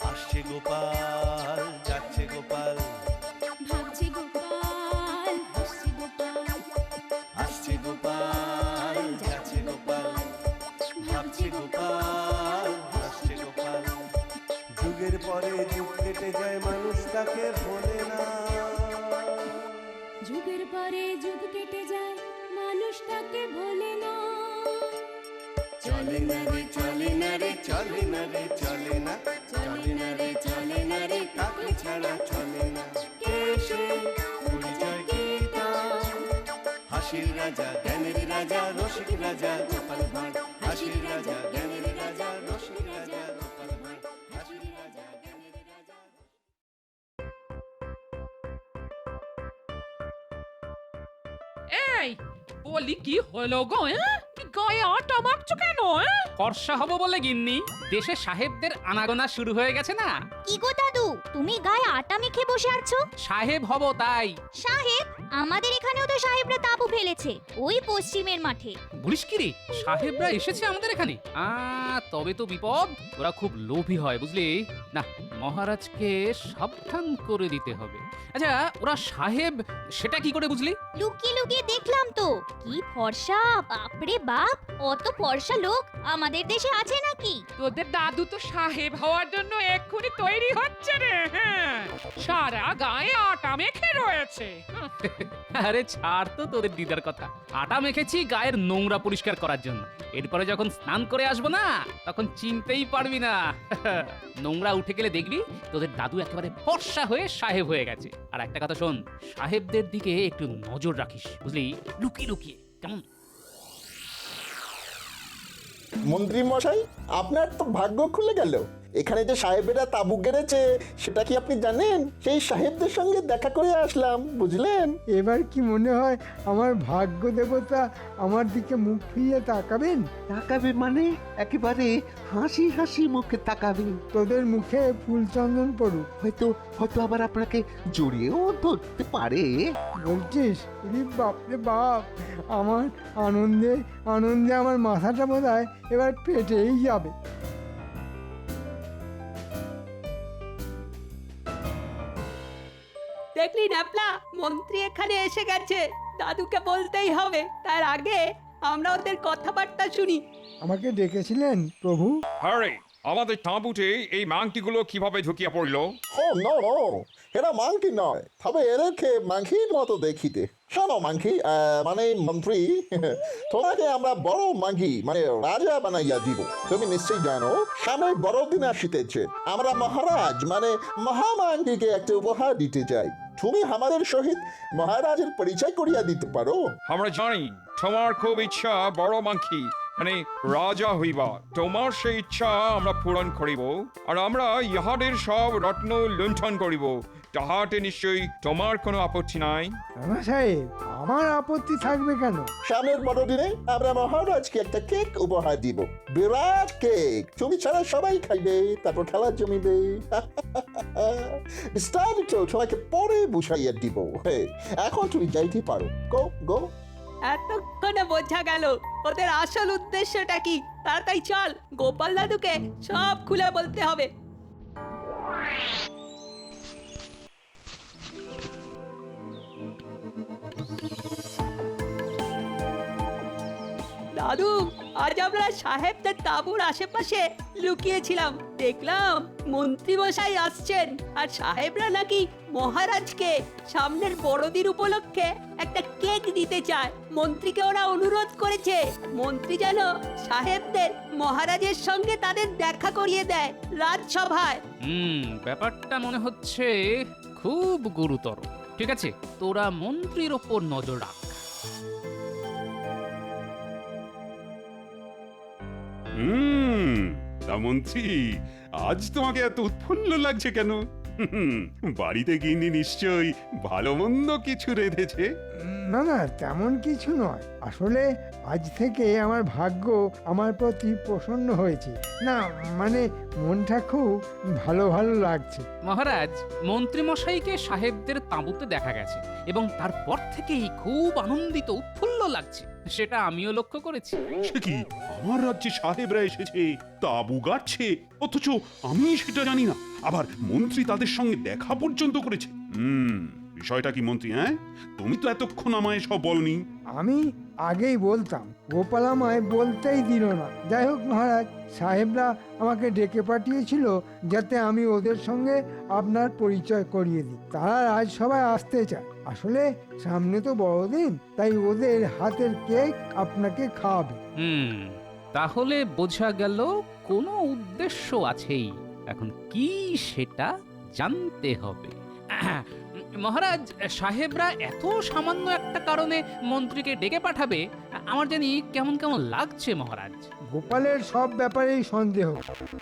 আসছে গোপাল, যাচ্ছে গোপাল, ভাবছে গোপাল, হাসছে গোপাল, আসছে গোপাল, যাচ্ছে গোপাল, ভাবছে গোপাল, হাসছে গোপাল। যুগের পরে যুগ কেটে যায়, মানুষ তাকে ভোলে না। যুগের পরে যুগ কেটে যায়, মানুষ তাকে ভোলে না। চলে না রে, চলে না রে, চলে না রে, চলে না, চলে না রে, চলে না রে, কাকে ছাড়া চলে না। কে সে পরিচয় কি তার? হাসির রাজা, জ্ঞানের রাজা, রসিক রাজা গোপাল ভাঁড়। হাসির রাজা, জ্ঞানের রাজা, রসিক রাজা গোপাল ভাঁড়। হাসির রাজা, জ্ঞানের রাজা। এই বলি কি হলো গো? গায়ে আটা মাখছো কেন? ফর্সা হব বলে গিন্নি, দেশে সাহেবদের আনাগোনা শুরু হয়ে গেছে না। কি গো দাদু, তুমি গায়ে আটা মেখে বসে আছো? সাহেব হব তাই। সাহেব? আমাদের এখানেও তো সাহেবরা তাঁবু ফেলেছে, ওই পশ্চিমের মাঠে। বলিস কি রে, সাহেবরা এসেছে আমাদের এখানে? তবে তো বিপদ। ওরা খুব লোভী হয় বুঝলি না, মহারাজকে সাবধান করে দিতে হবে। আচ্ছা, ওরা সাহেব সেটা কি করে বুঝলি? লুকিয়ে লুকিয়ে দেখলাম তো। কি ফর্সা, বাপরে বাপ! অত ফর্সা লোক আমাদের দেশে আছে নাকি? তোদের দাদু তো সাহেব হওয়ার জন্য এক্ষুনি তৈরি হচ্ছে রে। হ্যাঁ, সারা গায়ে আটা মেখে রয়েছে। আরে ছাড় তো তোদের দিদার কথা। আটা মেখেছি গায়ের নোংরা পরিষ্কার করার জন্য। এরপরে যখন স্নান করে আসবো না, তখন চিনতেই পারবি না। নোংরা উঠে গেলে দেখবি তোদের দাদু একেবারে ফর্সা হয়ে সাহেব হয়ে গেছে। আর একটা কথা শোন, সাহেবদের দিকে একটু নজর রাখিস বুঝলি, লুকিয়ে লুকিয়ে, কেমন? মন্ত্রী মশাই, আপনার তো ভাগ্য খুলে গেল। এখানে যে সাহেবেরা তাঁবু গেড়েছে সেটা কি আপনি জানেন? সেই সাহেবদের সঙ্গে দেখা করে আসলাম, বুঝলেন? এবার কি মনে হয় আমার ভাগ্য দেবতা আমার দিকে মুখ ফিরিয়ে তাকাবেন? তাকাবে মানে একেবারে হাসি হাসি মুখে তাকাবে। তোদের মুখে ফুল চন্দন পড়ুক। হয়তো হয়তো আবার আপনাকে জড়িয়েও ধরতে পারে। বলছিস? রে বাপরে বাপ, আমার আনন্দে আনন্দে আমার মাথাটা বোধহয় এবার ফেটেই যাবে। দেখলি ন্যাপলা, মন্ত্রী এখানে এসে গেছে। দাদুকে বলতেই হবে, তার আগে আমরা ওদের কথাবার্তা শুনি। আমাকে ডেকেছিলেন প্রভু? আরে আমাদের তাঁবুতে এই মাংটিগুলো কিভাবে ঢুকিয়ে পড়লো? ও নো নো, এরা মাংকি নয়, তবে এদেরকে মাংকির মতো দেখিতে। শোনো মাংকি, মানে মন্ত্রী, তোমাকে আমরা বড় মাংকি মানে রাজা বানাইয়া দিব। তুমি নিশ্চয়ই জানো সামনে বড়দিন আসিতেছে। আমরা মহারাজ মানে মহামাংকিকে একটা উপহার দিতে চাই। তুমি আমাদের সহিত মহারাজের পরিচয় করিয়া দিতে পারো? আমরা জানি তোমার খুব ইচ্ছা বড় মাংকি মানে রাজা হইবা। তোমার সেই ইচ্ছা আমরা পূরণ করিব, আর আমরা ইহাদের সব রত্ন লুণ্ঠন করিব। তাহাতে নিশ্চয়ই তোমার কোনো আপত্তি নাই? আমার সাহেব, আমার আপত্তি থাকবে কেন? সামনের বড়দিনে আমরা মহারাজকে একটা কেক উপহার দিব, বিরাট কেক। তুমি ছাড়া সবাই খাইবে, তারপর খেলা জমিবে। বিস্তারিত তোমাকে পরে বুঝাইয়া দিব। এখন তুমি যাইতে পারো, গো গো। এতক্ষণে বোঝা গেল ওদের আসল উদ্দেশ্যটা কি। তাড়াতাড়ি চল, গোপাল দাদুকে সব খুলে বলতে হবে। দাদু, আজ আমরা সাহেবদের তাঁবুর আশেপাশে লুকিয়েছিলাম। দেখলাম মন্ত্রী মশাই আসছেন, আর সাহেবরা নাকি মহারাজকে সামনের বড়দিন উপলক্ষে একটা কেক দিতে চায়। মন্ত্রীকে ওরা অনুরোধ করেছে মন্ত্রী যেন সাহেবদের মহারাজের সঙ্গে তাদের দেখা করিয়ে দেয় রাজসভায়। ব্যাপারটা মনে হচ্ছে খুব গুরুতর। ঠিক আছে, তোরা মন্ত্রীর ওপর নজর রাখ। তা মন্ত্রী, আজ তোমাকে এত উৎফুল্ল লাগছে কেন? বাড়িতে গিন্নি নিশ্চয়ই ভালো মন্দ কিছু রেঁধেছে। না না, তেমন কিছু নয়। আসলে আজ থেকে আমার ভাগ্য আমার প্রতি প্রসন্ন হয়েছে। না মানে মনটা খুব ভালো ভালো লাগছে। মহারাজ, মন্ত্রী মশাইকে সাহেবদের তাঁবুতে দেখা গেছে এবং তারপর থেকেই খুব আনন্দিত উৎফুল্ল লাগছে, সেটা আমিও লক্ষ্য করেছি। সে কি, আমার রাজ্যে সাহেবরা এসেছে, তাঁবু গাড়ছে, অথচ আমি সেটা জানি না। আবার মন্ত্রী তাদের সঙ্গে দেখা পর্যন্ত করেছে। বিষয়টা কি মন্ত্রী? হ্যাঁ, তুমি তো এতক্ষণ আমায় সব বলনি। আমি আগেই বলতাম, গোপাল আমায় বলতেই দিল না। যাই হোক মহারাজ, সাহেবরা আমাকে ডেকে পাঠিয়েছিল যাতে আমি ওদের সঙ্গে আপনার পরিচয় করিয়ে দিই। তারা রাজসভায় আসতে চায়। আসলে সামনে তো বড়দিন, তাই ওদের হাতের কেক আপনাকে খাওয়াবে। তাহলে বোঝা গেল কোনো উদ্দেশ্য আছেই। এখন কি সেটা জানতে হবে। মহারাজ, সাহেবরা এত সামান্য একটা কারণে মন্ত্রীকে ডেকে পাঠাবে, আমার জানি কেমন কেমন লাগছে মহারাজ। গোপালের সব ব্যাপারেই সন্দেহ।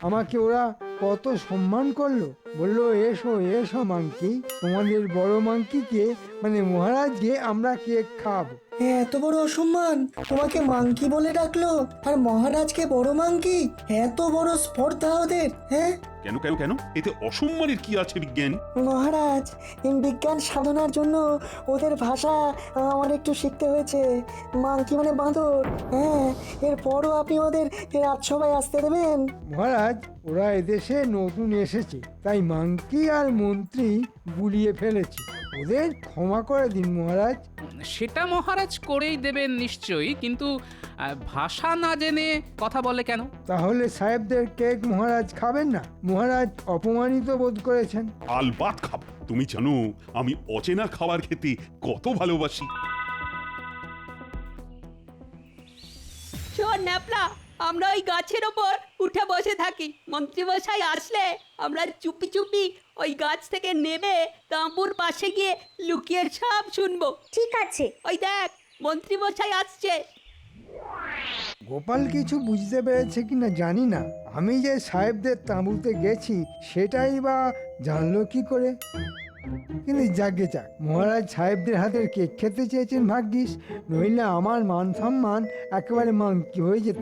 আমাকে ওরা কত সম্মান করলো, বললো এসো এসো মাংকি, তোমাদের বড় মাংকিকে মানে মহারাজকে আমরা কেক খাওয়াবো। এত বড় অসম্মান, তোমাকে মাংকি বলে ডাকলো আর মহারাজকে বড় মাংকি? এত বড় স্পর্ধা ওদের! হ্যাঁ, কেন কেন কেন, এতে অসম্মানের কি আছে বিজ্ঞান? মহারাজ, বিজ্ঞান সাধনার জন্য ওদের ভাষা আমার একটু শিখতে হয়েছে। মাংকি মানে বাঁদর। হ্যাঁ, এরপরও আপনি ওদের রাজসভায় আসতে দেবেন? মহারাজ, ওরা এদেশে নতুন এসেছে, তাই মাংকি আর মন্ত্রী গুলিয়ে ফেলেছে। ওদের ক্ষমা করে দিন মহারাজ। সেটা মহারাজ করেই দেবেন নিশ্চয়ই, কিন্তু ভাষা না জেনে কথা বলে কেন? তাহলে সাহেবদের কেক মহারাজ খাবেন না? মহারাজ অপমানিত বোধ করেছেন। আলবাত খাব। তুমি জানো আমি অচেনা খাবার খেতে কত ভালোবাসি। শোন ন্যাপলা, আমরা ওই গাছের ওপর উঠে বসে থাকি। মন্ত্রীমশাই আসলে আমরা চুপি চুপি ওই গাছ থেকে নেমে তাঁবুর পাশে গিয়ে লুকিয়ে সব শুনবো। ঠিক আছে। ওই দেখ, মন্ত্রীমশাই আসছে। গোপাল কিছু বুঝতে পেরেছে কিনা জানি না। আমি যে সাহেবদের তাঁবুতে গেছি সেটাই বা জানলো কি করে? কিন্তু যাকে যাক, মহারাজ সাহেবদের হাতের কেক খেতে চেয়েছেন ভাগ্যিস, নইলে আমার মান সম্মান একেবারে মাংকি হয়ে যেত।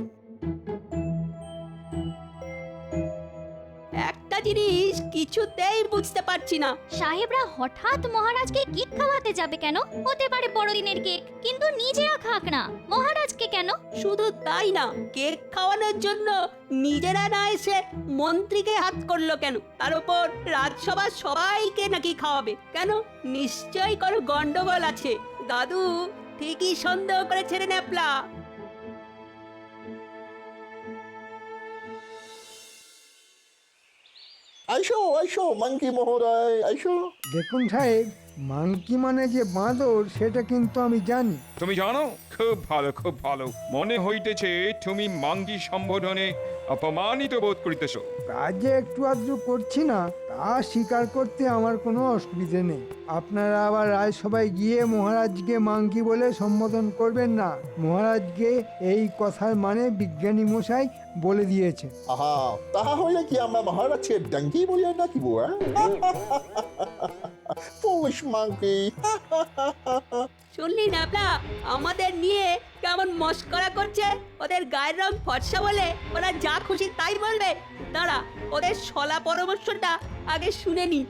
একটা জিনিস কিছুতেই বুঝতে পারছি না, সাহেবরা হঠাৎ মহারাজকে কেক খাওয়াতে যাবে কেন? হতে পারে বড়দিনের কেক, কিন্তু নিজেরা খাক না, মহারাজকে কেন? শুধু তাই না, কেক খাওয়ানোর জন্য নিজেরা না এসে মন্ত্রীকে হাত করলো কেন? তার উপর রাজসভার সবাইকে নাকি খাওয়াবে কেন? নিশ্চয়ই কোনো গন্ডগোল আছে। দাদু ঠিকই সন্দেহ করেছে রে ন্যাপলা। আইসো আইসো মাংকি মহোদয়, আইসো। দেখুন সাহেব, মাংকি মানে যে বাঁদর সেটা কিন্তু আমি জানি। তুমি জানো? খুব ভালো, খুব ভালো। মনে হইতেছে তুমি মাঙ্গি সম্বোধনে অপমানিত বোধ করিতেছ। কাজে একটু আধটু করছি না, তা স্বীকার করতে আমার কোনো অসুবিধে নেই। আপনারা আবার রাজসভায় গিয়ে মহারাজকে মাংকি বলে সম্বোধন করবেন না। মহারাজকে এই কথার মানে বিজ্ঞানী মশাই বলে দিয়েছে। আহা, তাহা হইলে কি আমরা মহারাজকে ডাঙ্কি বলিয়া ডাকিব? Foolish monkey. শুনলি ন্যাপলা, আমাদের নিয়ে কেমন মস্করা করছে? ওদের গায়ের রং ফর্সা বলে ওরা যা খুশি তাই বলবে। দাঁড়া, ওদের শলা পরামর্শটা আগে শুনে নি।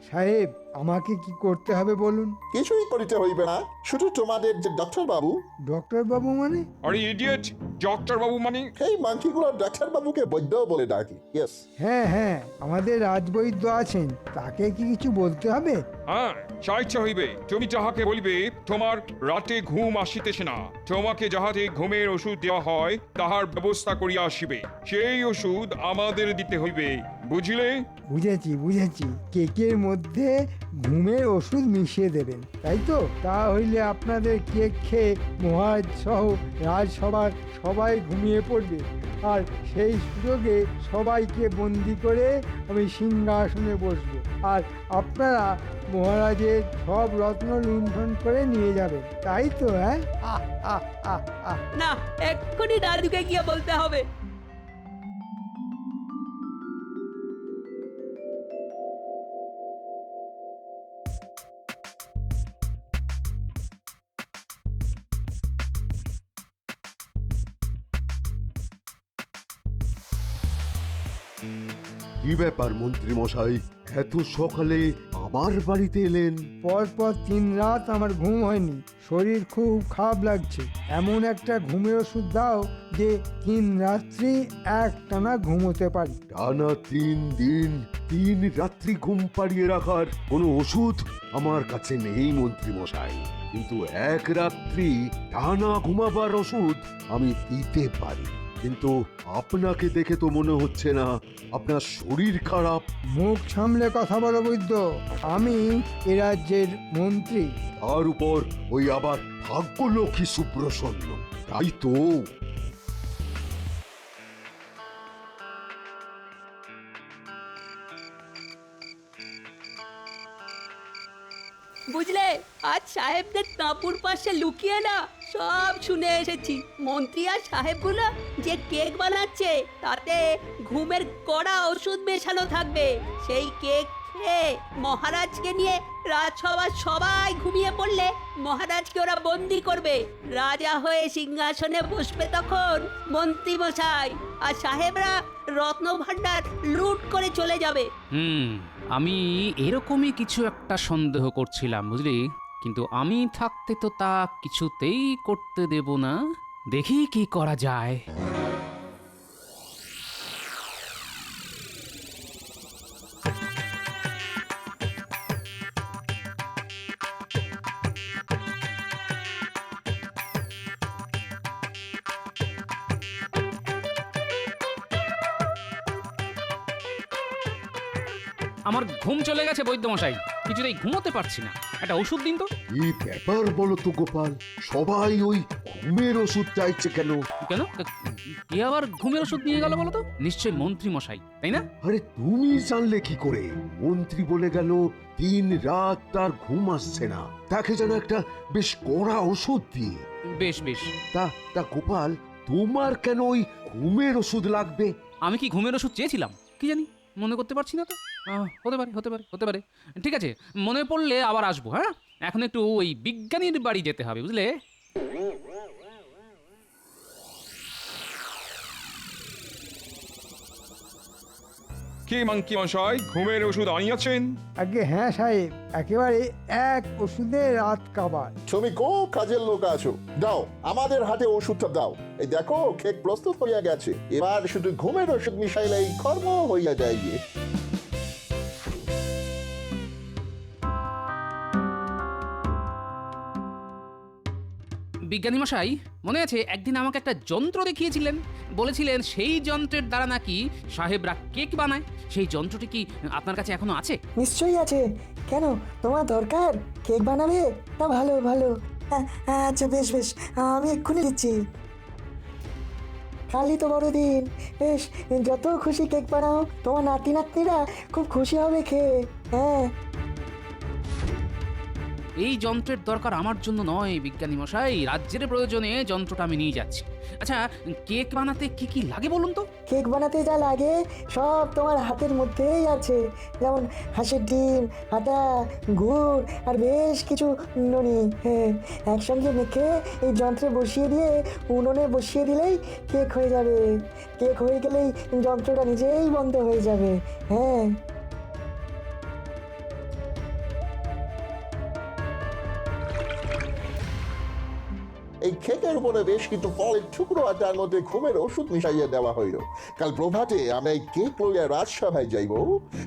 সাহেব, আমাকে কি করতে হবে বলুন? কিছুই করিতে হইবে না, শুধু তোমাদের যে ডক্টর বাবু। ডক্টর বাবু মানে? আরে ইডিয়েট, ডক্টর বাবু মানে? এই মাংকিগুলো ডাক্তার বাবুকে বৈদ্য বলে ডাকি। ইয়েস। হ্যাঁ হ্যাঁ, আমাদের রাজবৈদ্য আছেন, তাকে কি কিছু বলতে হবে? হ্যাঁ, চাইতে হইবে। তুমি যাহাকে বলিবে তোমার রাতে ঘুম আসিতেছে না, তোমাকে যাহাতে ঘুমের ওষুধ দেওয়া হয় তাহার ব্যবস্থা করিয়া আসিবে। সেই ওষুধ আমাদের দিতে হইবে, বুঝিলে? বুঝেছি বুঝেছি, কেকের মধ্যে ঘুমের ওষুধ মিশিয়ে দেবেন, তাই তো? তা হইলে আপনাদের কেক খেয়ে মহারাজ সহ রাজসভার সবাই ঘুমিয়ে পড়বে, আর সেই সুযোগে সবাইকে বন্দি করে আমি সিংহাসনে বসবো, আর আপনারা মহারাজের সব রত্ন লুণ্ঠন করে নিয়ে যাবেন, তাই তো? হ্যাঁ, আহ আহ আহ আহ। না, এক্ষুনি দাদুকে গিয়ে বলতে হবে। কি ব্যাপার মন্ত্রী মশাই, এত সকালে আমার বাড়িতে এলেন? পরপর 3 রাত আমার ঘুম হয়নি, শরীর খুব খারাপ লাগছে। এমন একটা ঘুমের ওষুধ দাও যে 3 রাত্রি একটানা ঘুমোতে পারি। টানা 3 দিন 3 রাত্রি ঘুম পাড়িয়ে রাখার কোনো ওষুধ আমার কাছে নেই মন্ত্রী মশাই, কিন্তু 1 রাত্রি টানা ঘুমাবার ওষুধ আমি দিতে পারি। কিন্তু আপনাকে দেখে তো মনে হচ্ছে না আপনার শরীর খারাপ। মুখ সামলে কথা বলো বৈদ্য, আমি এ রাজ্যের মন্ত্রী। তার উপর ওই আবার ভাগ্যলক্ষ্মী সুপ্রসন্ন, তাই তো। বুঝলে, আজ সাহেবদের তাঁপুর পাশে লুকিয়ে না সব শুনে এসেছি। মন্ত্রী আর সাহেবগুলো যে কেক বানাচ্ছে তাতে ঘুমের কড়া ওষুধ মেশানো থাকবে। সেই কেক খেয়ে মহারাজকে নিয়ে রাজসভার সবাই ঘুমিয়ে পড়লে মহারাজকে ওরা বন্দি করবে। রাজা হয়ে সিংহাসনে বসবে তখন মন্ত্রী মশাই, আর সাহেবরা রত্ন ভাণ্ডার লুট করে চলে যাবে। আমি এরকমই কিছু একটা সন্দেহ করছিলাম, বুঝলি, কিন্তু আমি থাকতে তো তা কিছুতেই করতে দেব না। দেখি কি করা যায়। আমার ঘুম চলে গেছে বৈদ্যমশাই, কিছুতেই ঘুমোতে পারছি না, একটা ওষুধ দিন তো। কি ব্যাপার বলো তো গোপাল, সবাই ওই ঘুমের ওষুধ চাইছে কেন? কেন, কে আবার ঘুমের ওষুধ নিয়ে গেল বলো তো? নিশ্চয়ই মন্ত্রী মশাই, তাই না? আরে তুমি জানলে কি করে? মন্ত্রী বলে গেল 3 রাত তার ঘুম আসছে না, তাকে যেন একটা বেশ কড়া ওষুধ দিয়ে। বেশ বেশ। তা গোপাল, তোমার কেন ওই ঘুমের ওষুধ লাগবে? আমি কি ঘুমের ওষুধ চেয়েছিলাম? কি জানি, মনে করতে পারছি না তো। হতে পারে। ঠিক আছে, মনে পড়লে আবার আসবো। হ্যাঁ, এখন একটু ওই বিজ্ঞানীর বাড়ি যেতে হবে, বুঝলে। কি মাংকি মশাই, ঘুমের ওষুধ আনিয়াছেন? আগে হ্যাঁ সাহেব, একেবারে এক ওষুধে রাত কাবার। তুমি খুব কাজের লোক আছো, দাও আমাদের হাতে ওষুধটা দাও। এই দেখো, কেক প্রস্তুত হইয়া গেছে, এবার শুধু ঘুমের ওষুধ মিশাইলেই কর্ম হইয়া যায় গিয়ে। বিজ্ঞানী মশাই, মনে আছে একদিন আমাকে একটা যন্ত্র দেখিয়েছিলেন, বলেছিলেন সেই যন্ত্রের দ্বারা নাকি সাহেবরা কেক বানায়। সেই যন্ত্রটি কি আপনার কাছে এখনো আছে? নিশ্চয়ই আছে। কেন, তোমার দরকার? কেক বানাবে? তা ভালো ভালো। আচ্ছা বেশ বেশ, আমি এক্ষুনি দিচ্ছি। কালই তো বড়দিন, বেশ যত খুশি কেক বানাও, তোমার নাতি নাতনিরা খুব খুশি হবে খেয়ে। হ্যাঁ, এই যন্ত্রের দরকার আমার জন্য নয় বিজ্ঞানী মশাই, রাজ্যের প্রয়োজনে যন্ত্রটা আমি নিয়ে যাচ্ছি। আচ্ছা, কেক বানাতে কি কি লাগে বলুন তো? কেক বানাতে যা লাগে সব তোমার হাতের মধ্যেই আছে, যেমন হাঁসের ডিম, আটা, গুড় আর বেশ কিছু ননি। হ্যাঁ, একসঙ্গে মেখে এই যন্ত্রে বসিয়ে দিয়ে উনুনে বসিয়ে দিলেই কেক হয়ে যাবে। কেক হয়ে গেলেই যন্ত্রটা নিজেই বন্ধ হয়ে যাবে। হ্যাঁ, এই কেকের উপরে বেশ কিছু ফলের টুকরো আর তার মধ্যে ঘুমের ওষুধ মিশাইয়া দেওয়া হইল। কাল প্রভাতে আমরা এই কেক লইয়া রাজসভায় যাইব।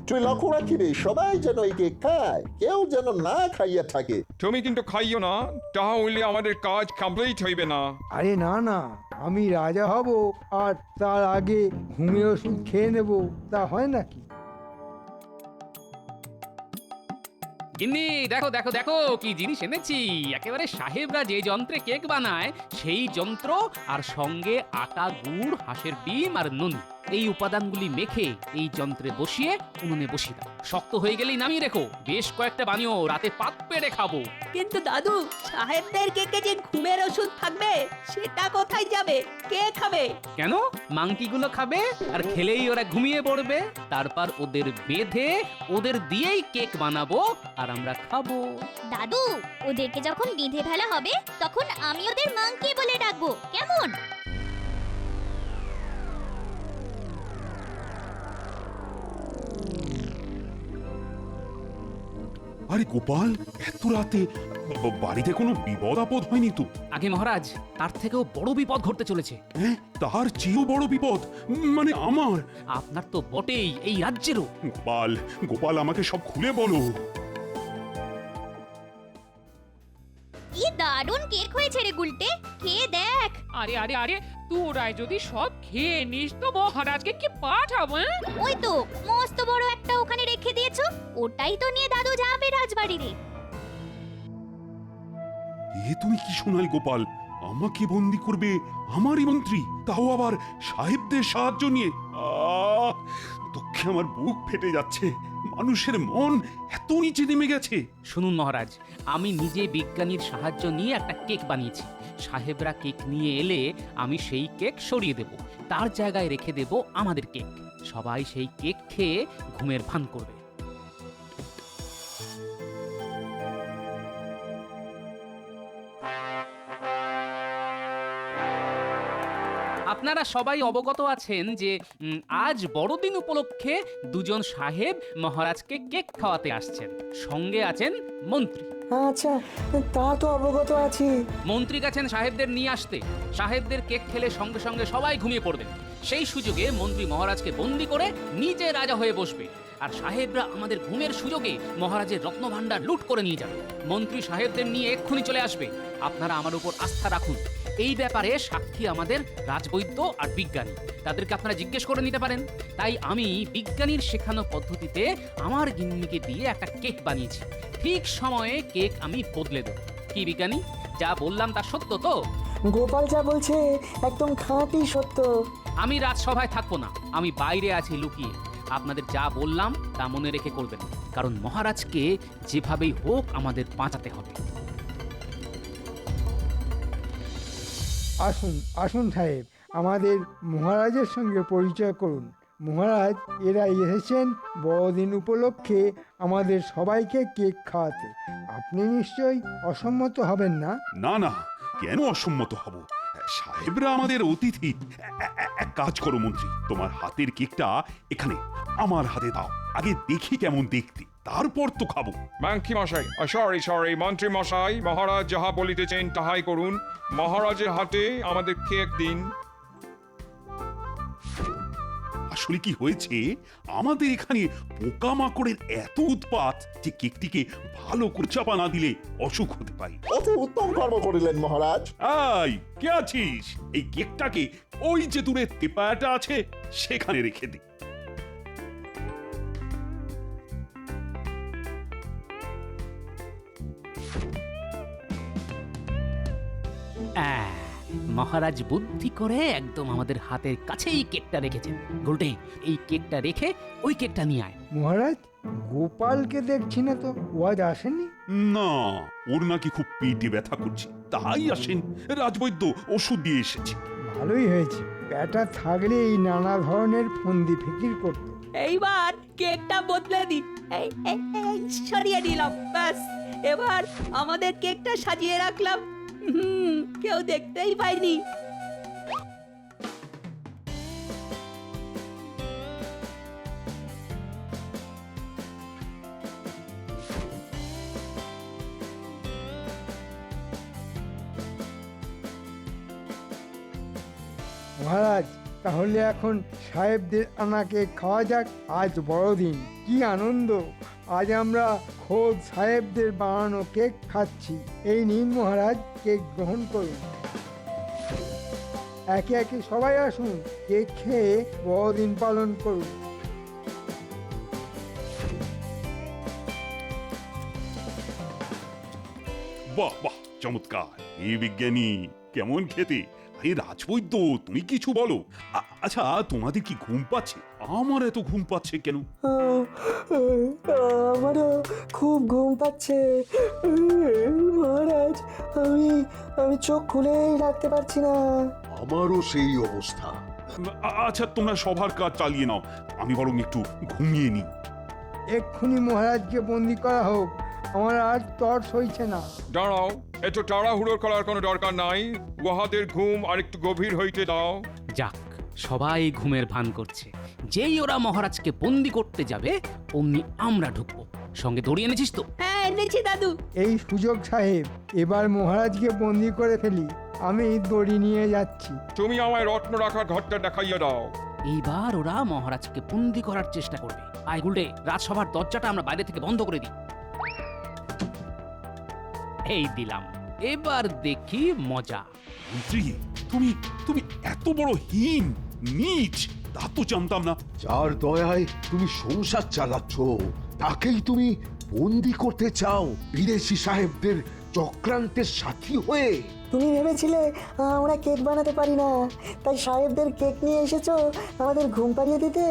তুই লক্ষ্য রাখিবে সবাই যেন এই কেক খায়, কেউ যেন না খাইয়া থাকে। তুমি কিন্তু খাইও না, তাহা হইলে আমাদের কাজ কমপ্লিট হইবে না। আরে না না, আমি রাজা হব আর তার আগে ঘুমের ওষুধ খেয়ে নেব, তা হয় নাকি? গিন্নি, দেখো দেখো দেখো কি জিনিস এনেছি। একেবারে সাহেবরা যে যন্ত্রে কেক বানায় সেই যন্ত্র, আর সঙ্গে আটা, গুড়, হাঁসের ডিম আর নুন, এই উপাদানগুলি মেখে এই যন্ত্রে বসিয়ে উনুনে বসিয়ে দাও। শক্ত হয়ে গেলেই নামিয়ে রেখো, বেশ কয়েকটা বানিও, রাতে পাত পেড়ে খাবো। কিন্তু দাদু, সাহেবদের কেকে যে ঘুমের ওষুধ থাকবে সেটা কোথায় যাবে? কে খাবে? কেন, মাংকিগুলো খাবে, আর খেলেই ওরা ঘুমিয়ে পড়বে। তারপর ওদের বেঁধে ওদের দিয়েই কেক বানাবো আর আমরা খাবো। দাদু, ওদেরকে যখন বেঁধে ফেলা হবে তখন আমি ওদের মাংকি বলে ডাকবো, কেমন? আরে গোপাল, এত রাতে বাড়িতে কোনো বিপদ আপদ হয়নি তো? আগে মহারাজ, তার থেকেও বড় বিপদ ঘটতে চলেছে। হ্যাঁ, তার চেয়েও বড় বিপদ? মানে আমার? আপনার তো বটেই, এই রাজ্যেরও। গোপাল, গোপাল, আমাকে সব খুলে বলো। কি দারুণ কেক হয়েছে রে গুলটে, খেয়ে দেখ। আরে আরে আরে, তোরাই যদি সব খেয়ে নিস তো মহারাজকে কি পাঠাবো? ওই তো মস্ত বড় একটা ওখানে রেখে দিয়েছো, ওটাই তো নিয়ে দাদু যাবে রাজবাড়িতে। এ তুমি কি শোনাল গোপাল? আমাকে বন্দি করবে আমারই মন্ত্রী, তাও আবার সাহেবদের সাহায্য নিয়ে? দুঃখে আমার বুক ফেটে যাচ্ছে। মানুষের মন এত নিচে নেমে গেছে। শুনুন মহারাজ, আমি নিজে বিজ্ঞানীর সাহায্য নিয়ে একটা কেক বানিয়েছি। সাহেবরা কেক নিয়ে এলে আমি সেই কেক সরিয়ে দেব, তার জায়গায় রেখে দেব আমাদের কেক। সবাই সেই কেক খেয়ে ঘুমের ভান করবে। আপনারা সবাই অবগত আছেন যে আজ বড়দিন উপলক্ষে দুজন সাহেব মহারাজকে কেক খাওয়াতে আসছেন। সঙ্গে আছেন মন্ত্রী। আচ্ছা, তা তো অবগত আছি। মন্ত্রী গেছেন সাহেবদের নিয়ে আসতে। সাহেবদের কেক খেলে সঙ্গে সঙ্গে সবাই ঘুমিয়ে পড়বেন। সেই সুযোগে মন্ত্রী মহারাজকে বন্দি করে নিজে রাজা হয়ে বসবে, আর সাহেবরা আমাদের ঘুমের সুযোগে মহারাজের রত্নভাণ্ডার লুট করে নিয়ে যাবে। মন্ত্রী সাহেবদের নিয়ে এক্ষুনি চলে আসবে। আপনারা আমার উপর আস্থা রাখুন। এই ব্যাপারে সাক্ষী আমাদের রাজবৈদ্য আর বিজ্ঞানী, তাদেরকে আপনারা জিজ্ঞেস করে নিতে পারেন। তাই আমি বিজ্ঞানীর শেখানো পদ্ধতিতে আমার গিন্নিকে দিয়ে একটা কেক বানিয়েছি। ঠিক সময়ে কেক আমি বদলে দেব। কি বিজ্ঞানী, যা বললাম তা সত্য তো? গোপাল যা বলছে একদম খাঁটি সত্য। আমি রাজসভায় থাকবো না, আমি বাইরে আছি লুকিয়ে। আপনাদের যা বললাম তা মনে রেখে করবেন, কারণ মহারাজকে যেভাবেই হোক আমাদের বাঁচাতে হবে। আসুন আসুন সাহেব, আমাদের মহারাজের সঙ্গে পরিচয় করুন। মহারাজ, এরা এসেছেন বড়দিন উপলক্ষে আমাদের সবাইকে কেক খাওয়াতে। আপনি নিশ্চয়ই অসম্মত হবেন না? না না, কেন অসম্মত হব? সাহেবরা আমাদের অতিথি। এক কাজ করো মন্ত্রী, তোমার হাতের কেকটা এখানে আমার হাতে দাও। আগে দেখি কেমন দেখতে, তারপর তো খাবো। মাংকি মশাই, সরি সরি, মন্ত্রী মশাই, মহারাজ যাহা বলিতেছেন তাহাই করুন। মহারাজের হাতে আমাদের কেক দিন। আসলে কি হয়েছে, আমাদের এখানে পোকামাকড়ের এত উৎপাত যে কেকটিকে ভালো করে চাপা না দিলে অসুখ হতে পারে। অতি উত্তম কর্ম করিলেন মহারাজ। আই, কে আছিস? এই কেকটাকে ওই যে দূরে তেপায়াটা আছে সেখানে রেখে দে। মহারাজ বুদ্ধি করে একদম আমাদের হাতের কাছেই কেকটা রেখেছেন। গোলটে, এই কেকটা রেখে ওই কেকটা নিয়ে আয়। মহারাজ, গোপালকে দেখছি না তো, ও আজ আসেনি? না, ওর নাকি খুব পেটে ব্যথা করছে, তাই আসেন। রাজবৈদ্য ওষুধ দিয়ে এসেছে। ভালোই হয়েছে, ব্যাটা থাকলে এই নানা ধরনের ফন্দি ফিকির করত। এইবার কেকটা বদলে দি। এই সরিয়ে দিলাম, ব্যাস। এবার আমাদের কেকটা সাজিয়ে রাখলাম, কেউ দেখতেই পাইনি। মহারাজ, তাহলে এখন সাহেবদের আনাকে খাওয়া যাক। আজ বড়দিন, কি আনন্দ! আজ আমরা খোদ সাহেবদের বানানো কেক খাচ্ছি। এই নিন মহারাজ, কেক গ্রহণ করুন। একে একে সবাই আসুন, কেক খেয়ে বড়দিন পালন করুন। বাহ বাহ, চমৎকার! এই বিজ্ঞানী কেমন খেতে! আরে রাজবৈদ্য, তুমি কিছু বলো। আচ্ছা, তোমাদের কি ঘুম পাচ্ছে? আমার এত ঘুম পাচ্ছে কেন? আমারও খুব ঘুম পাচ্ছে মহারাজ। আমি চোখ খুলেই রাখতে পারছি না। আমারও সেই অবস্থা। আচ্ছা, তোমরা সবার কাজ চালিয়ে নাও, আমি বরং একটু ঘুমিয়ে নিই। এক্ষুনি মহারাজকে বন্দি করা হোক, আমার আর তর সইছে না। দাঁড়াও, এত তাড়াহুড়ো করার কোনো দরকার নাই। উহাদের ঘুম আর একটু গভীর হইতে দাও। যাক, সবাই ঘুমের ভান করছে। যেই ওরা মহারাজকে বন্দি করতে যাবে অমনি আমরা ঢুকবো। সঙ্গে দড়ি এনেছিস তো? হ্যাঁ, এনেছি দাদু। এই সুযোগ সাহেব, এবার মহারাজকে বন্দি করে ফেলি। আমি দড়ি নিয়ে যাচ্ছি। তুমি আমায় রত্ন রাখার ঘরটা দেখাইয়া দাও। এইবার ওরা মহারাজকে বন্দি করার চেষ্টা করবে। আয় গুলটে, রাজসভার দরজাটা আমরা বাইরে থেকে বন্ধ করে দিই। এই দিলাম, এবার দেখি মজা। মন্ত্রী, তুমি তুমি এত বড় হীন, নীচ, তা তো জানতাম না। যার দয়ায় তুমি সংসার চালাচ্ছ তাকেই তুমি বন্দি করতে চাও বিদেশি সাহেবদের চক্রান্তের সাথী হয়ে? তুমি ভেবেছিলে আমরা কেক বানাতে পারি না, তাই সাহেবদের কেক নিয়ে এসেছো আমাদের ঘুম পাড়িয়ে দিতে?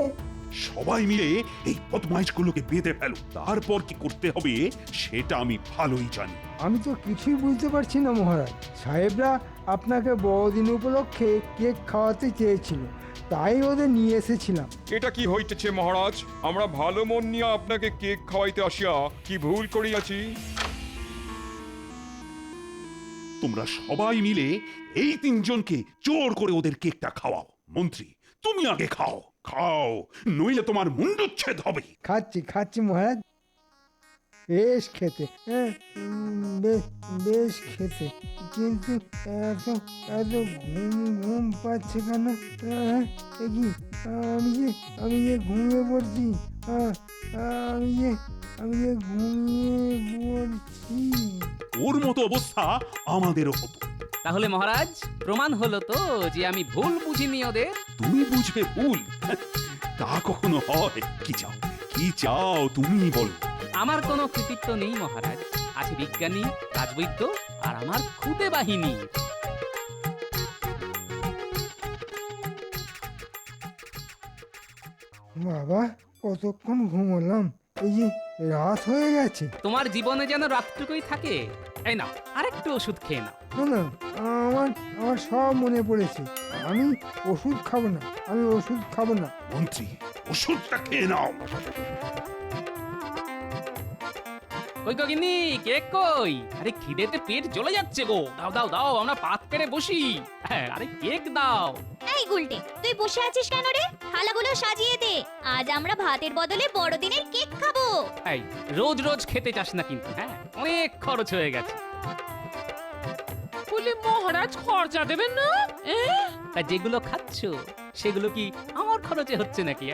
সবাই মিলে এই বদমাইশগুলোকে বেঁধে ফেলো, তারপর কি করতে হবে সেটা আমি ভালোই জানি। আমি তো কিছুই বুঝতে পারছি না মহারাজ। সাহেবরা আপনাকে বড়দিন উপলক্ষে কেক খাওয়াতে চেয়েছিল, তাই ওদের নিয়ে এসেছিলাম। এটা কি হইতেছে মহারাজ? আমরা ভালো মন নিয়ে আপনাকে কেক খাওয়াইতে আসিয়া কি ভুল করিয়াছি? তোমরা সবাই মিলে এই তিনজনকে জোর করে ওদের কেকটা খাওয়াও। মন্ত্রী, তুমি আগে খাও, খাও, নইলে তোমার মুন্ডুচ্ছেদ হবে। খাচ্ছি খাচ্ছি মহারাজ, বেশ খেতে, হ্যাঁ, বেশ খেতে, কিন্তু এত এত ঘুম ঘুম পাচ্ছে কেন? এ কি, আমি যে ঘুমিয়ে পড়ছি, আমি যে ঘুমিয়ে পড়ছি। ওর মতো অবস্থা আমাদেরও হতো। তাহলে মহারাজ, প্রমাণ হলো তো যে আমি ভুল বুঝিনি ওদের। তুমি বুঝবে ভুল? তা কখনো হয়? কি চাও, কি চাও তুমি বলো। আমার কোনো কৃতিত্ব নেই মহারাজ, আছে বিজ্ঞানী, রাজবৈদ্য আর আমার খুদে বাহিনী। বাবা, কতক্ষণ ঘুমোলাম, এই যে রাত হয়ে গেছে। তোমার জীবনে যেন রাতটুকুই থাকে। এই নাও, আরেকটু ওষুধ খেয়ে নাও। না, আমার আমার সব মনে পড়েছে। আমি ওষুধ খাবো না, আমি ওষুধ খাবো না। মন্ত্রী, ওষুধটা খেয়ে নাও। কই গিন্নি, কেক কই? আরে খিদেতে পেট জ্বলে যাচ্ছে গো। দাও দাও দাও, আমরা পাত পেরে বসি। হ্যাঁ, আরে কেক দাও। এই গুলটে, তুই বসে আছিস কেন রে? থালাগুলো সাজিয়ে দে, আজ আমরা ভাতের বদলে বড়দিনের কেক খাবো। এই রোজ রোজ খেতে চাস না কিন্তু, হ্যাঁ, অনেক খরচ হয়ে গেছে। বলি মহারাজ খরচা দেবেন না? তা যেগুলো খাচ্ছ সেগুলো কি আমার খরচে হচ্ছে নাকি?